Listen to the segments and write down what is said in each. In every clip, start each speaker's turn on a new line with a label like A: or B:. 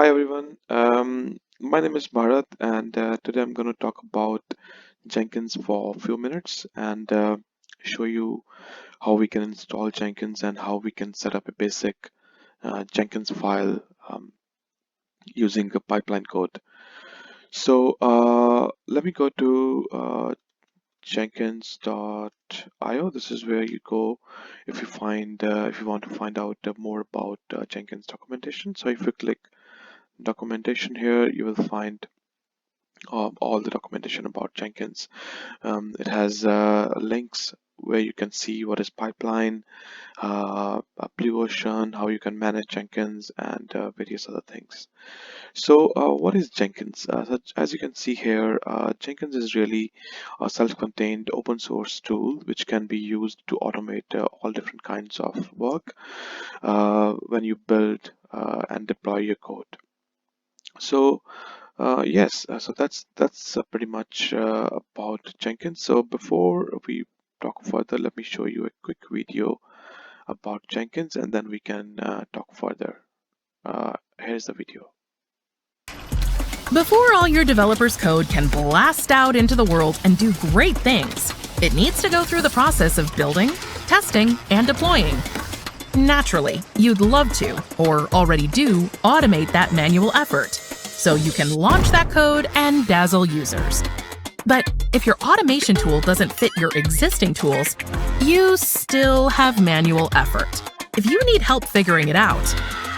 A: Hi everyone, my name is Bharat and today I'm going to talk about Jenkins for a few minutes and show you how we can install Jenkins and how we can set up a basic Jenkins file using a pipeline code. So let me go to Jenkins.io. This is where you go if you want to find out more about Jenkins documentation. So if you click documentation here, you will find all the documentation about Jenkins. It has links where you can see what is pipeline, a pre-version, how you can manage Jenkins, and various other things. So, what is Jenkins? As you can see here, Jenkins is really a self-contained open source tool which can be used to automate all different kinds of work when you build and deploy your code. So yes, so that's pretty much about Jenkins. So before we talk further, let me show you a quick video about Jenkins, and then we can talk further. Here's the video.
B: Before all your developers' code can blast out into the world and do great things, it needs to go through the process of building, testing, and deploying. Naturally, you'd love to, or already do, automate that manual effort, so you can launch that code and dazzle users. But if your automation tool doesn't fit your existing tools, you still have manual effort. If you need help figuring it out,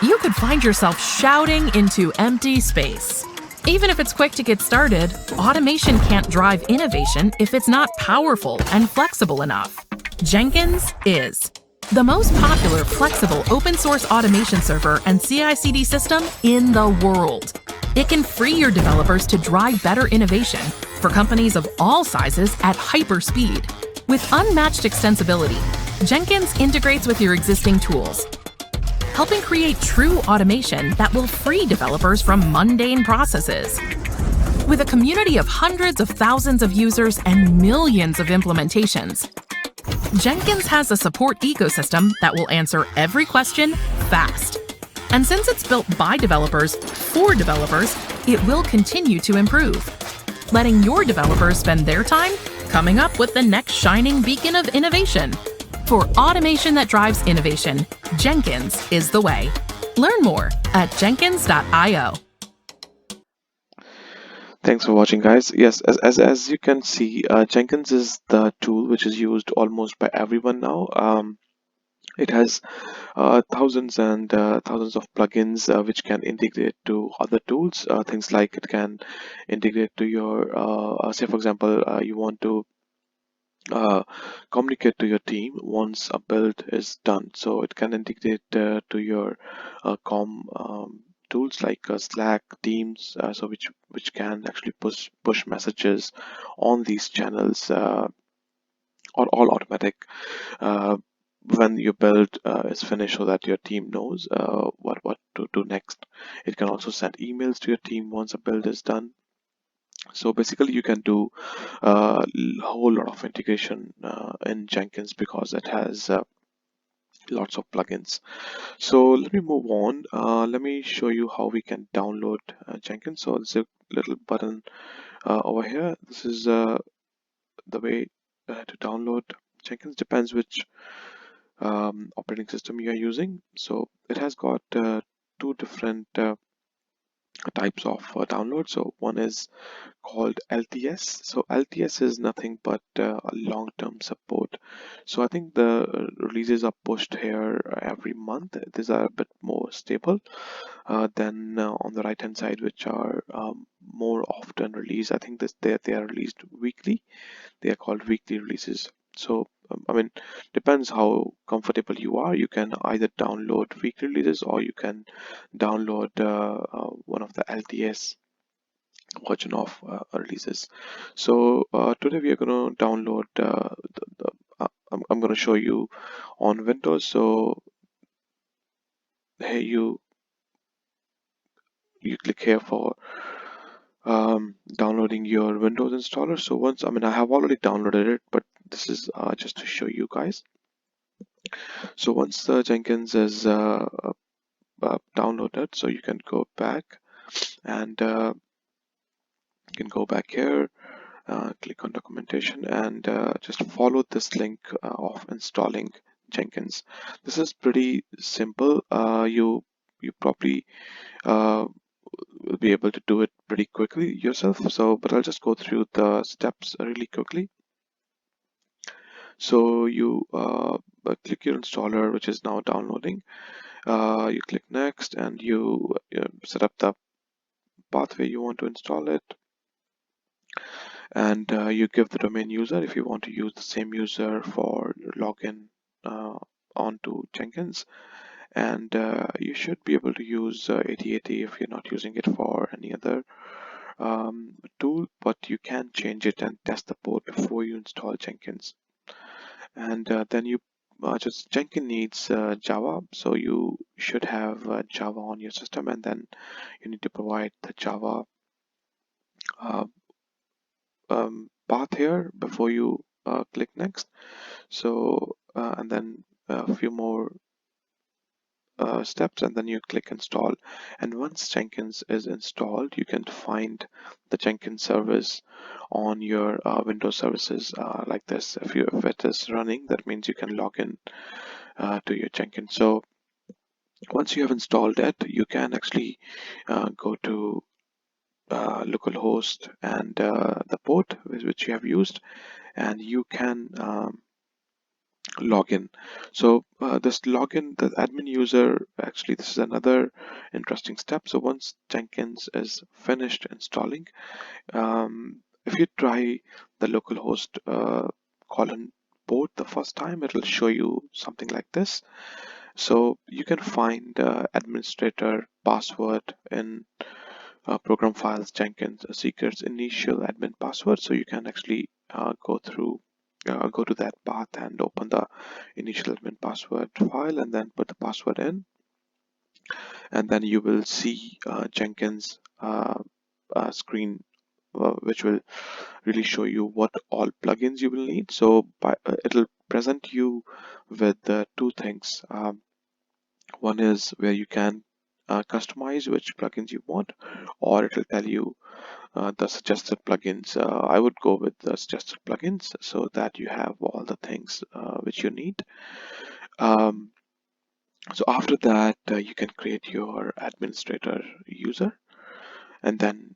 B: you could find yourself shouting into empty space. Even if it's quick to get started, automation can't drive innovation if it's not powerful and flexible enough. Jenkins is the most popular flexible open source automation server and CI/CD system in the world. It can free your developers to drive better innovation for companies of all sizes at hyper speed. With unmatched extensibility, Jenkins integrates with your existing tools, helping create true automation that will free developers from mundane processes. With a community of hundreds of thousands of users and millions of implementations, Jenkins has a support ecosystem that will answer every question fast. And since it's built by developers for developers, it will continue to improve, letting your developers spend their time coming up with the next shining beacon of innovation. For automation that drives innovation, Jenkins is the way. Learn more at jenkins.io.
A: Thanks for watching, guys. Yes, as you can see, Jenkins is the tool which is used almost by everyone now. It has thousands and thousands of plugins which can integrate to other tools. Things like it can integrate to your, say for example, you want to communicate to your team once a build is done. So it can integrate to your tools like Slack, Teams, so which can actually push messages on these channels, or all automatic when your build is finished, so that your team knows what to do next. It can also send emails to your team once a build is done. So basically you can do a whole lot of integration in Jenkins because it has lots of plugins. So let me move on. Let me show you how we can download Jenkins. So there's a little button over here. This is the way to download Jenkins. Depends which operating system you are using. So it has got two different types of download. So one is called LTS. So LTS is nothing but a long-term support. So I think the releases are pushed here every month. These are a bit more stable than on the right hand side, which are more often released. I think they are released weekly. They are called weekly releases. So I mean, depends how comfortable you are. You can either download weekly releases or you can download one of the LTS version of releases. So today we are going to download I'm going to show you on Windows. So here you click here for downloading your Windows installer. So once, I have already downloaded it, but this is just to show you guys. So once Jenkins is downloaded. So you can go back and you can go back here, click on documentation, and just follow this link of installing Jenkins. This is pretty simple. You probably will be able to do it pretty quickly yourself. So, but I'll just go through the steps really quickly. So you click your installer, which is now downloading. You click next, and you set up the pathway you want to install it, and you give the domain user if you want to use the same user for your login onto Jenkins. And you should be able to use 8080 if you're not using it for any other tool, but you can change it and test the port before you install Jenkins. And then you just Jenkins needs Java, so you should have Java on your system, and then you need to provide the Java uh, path here before you click next. So and then a few more steps, and then you click install. And once Jenkins is installed, you can find the Jenkins service on your Windows services like this. If it is running, that means you can log in to your Jenkins. So once you have installed it, you can actually go to localhost and the port which you have used, and you can login. So this login, the admin user, actually this is another interesting step. So once Jenkins is finished installing, if you try the localhost colon port the first time, it will show you something like this. So you can find administrator password in program files Jenkins secrets initial admin password. So you can actually go to that path and open the initial admin password file and then put the password in, and then you will see Jenkins screen which will really show you what all plugins you will need. So it'll present you with two things. One is where you can customize which plugins you want, or it will tell you the suggested plugins. I would go with the suggested plugins so that you have all the things which you need. Um, so after that, you can create your administrator user, and then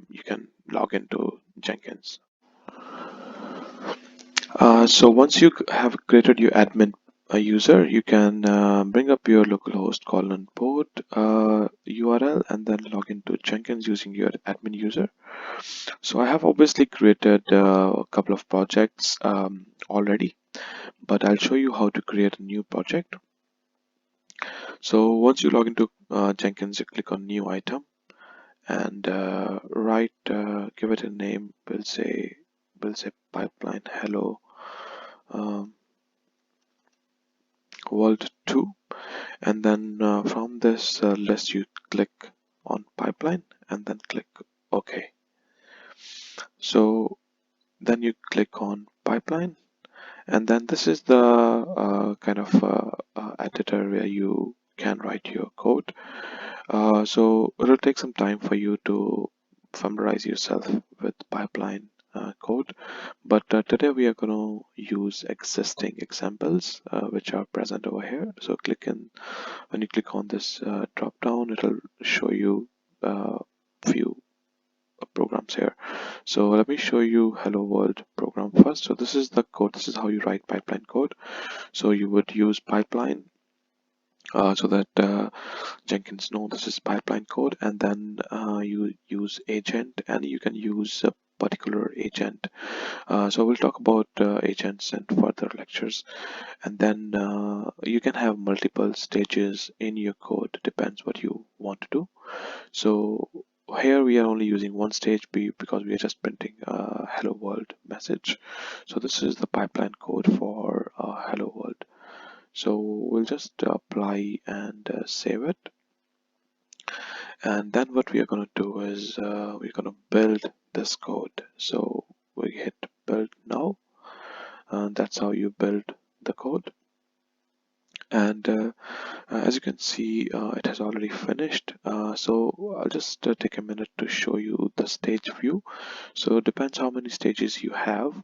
A: you can log into Jenkins. So once you have created your admin user, you can bring up your localhost colon port URL and then log into Jenkins using your admin user. So I have obviously created a couple of projects already, but I'll show you how to create a new project. So once you log into Jenkins, you click on new item and give it a name. We'll say pipeline hello world 2, and then from this list you click on pipeline and then click OK. So then you click on pipeline, and then this is the kind of editor where you can write your code. So it'll take some time for you to familiarize yourself with pipeline code, but today we are going to use existing examples which are present over here. So when you click on this drop down, it'll show you a few programs here. So let me show you hello world program first. So this is the code. This is how you write pipeline code. So you would use pipeline so that Jenkins know this is pipeline code, and then you use agent, and you can use a particular agent. So we'll talk about agents in further lectures, and then you can have multiple stages in your code, depends what you want to do. So here we are only using one stage because we are just printing a hello world message. So this is the pipeline code for hello world. So we'll just apply and save it. And then what we are going to do is we're going to build this code. So we hit build now, and that's how you build the code. And as you can see, it has already finished. So I'll just take a minute to show you the stage view. So it depends how many stages you have.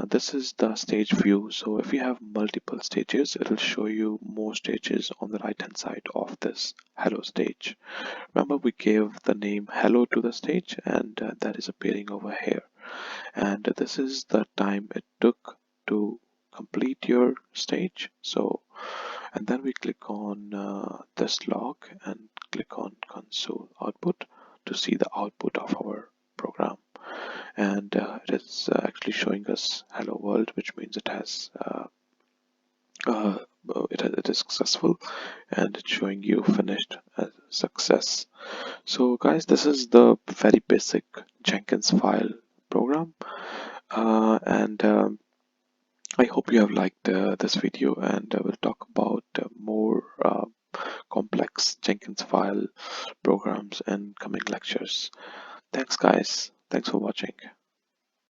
A: This is the stage view. So if you have multiple stages, it'll show you more stages on the right hand side of this hello stage. Remember, we gave the name hello to the stage, and that is appearing over here. And this is the time it took to complete your stage. So, and then we click on this log and click on console output to see the output of our program. And it is actually showing us hello world, which means it has uh, it is successful, and it's showing you finished as success. So guys, this is the very basic Jenkins file program, and I hope you have liked this video, and we'll talk about more complex Jenkins file programs in coming lectures. Thanks guys, thanks for watching.